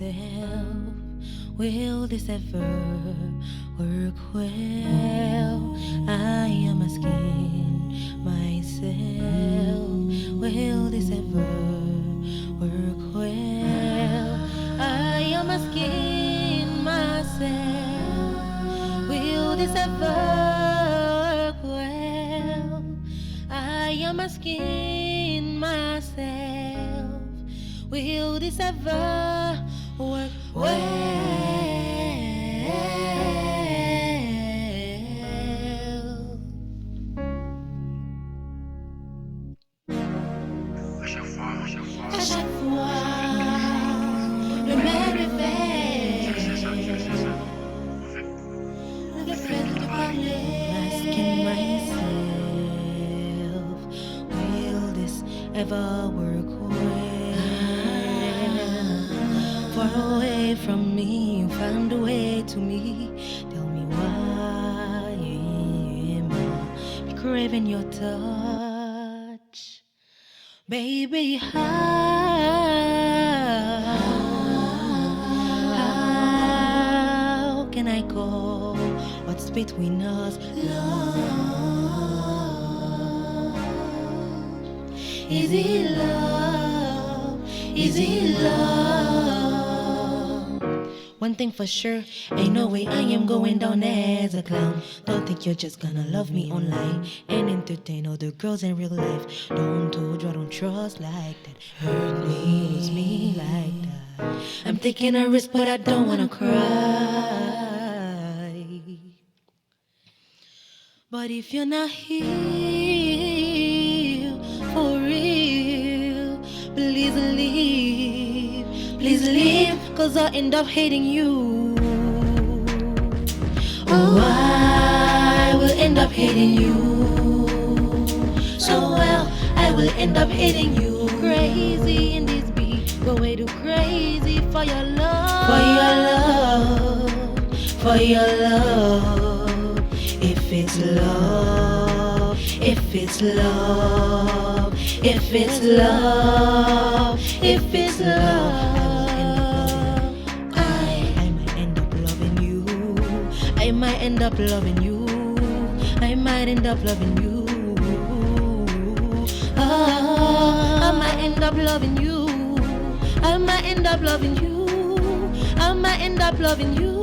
myself, will this ever work well? I am asking myself, will this ever work well? I am asking myself, will this ever work well? I am asking myself, will this ever work well? À chaque fois, le même effet, le fait de te parler. Asking myself, will this ever work well? Far away from me, you found a way to me. Tell me why am I be craving your touch? Baby, how can I call what's between us love? Is it love? Is it love? One thing for sure, ain't no way I am going down as a clown. Don't think you're just gonna love me online and entertain other girls in real life. Don't told you I don't trust like that. Hurt me, lose me like that. I'm taking a risk, but I don't wanna cry. But if you're not here for real, please leave. Please leave, cause I'll end up hating you. Oh, I will end up hating you. So well, I will end up hating you. Crazy in this beat, go way too crazy for your love. For your love, for your love. If it's love, if it's love, if it's love, if it's love, I might end up loving you. I might end up loving you. I might end up loving you. I might end up loving you. I might end up loving you. I might end up loving you.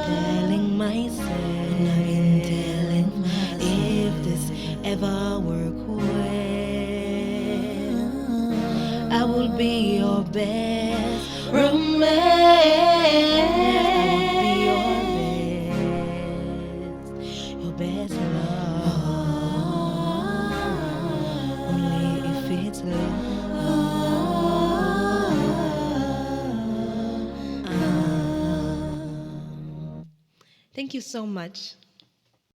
Telling myself, and I've been telling myself, if this ever work well, I will be your best romance. Your best love. Only if it's love. Thank you so much.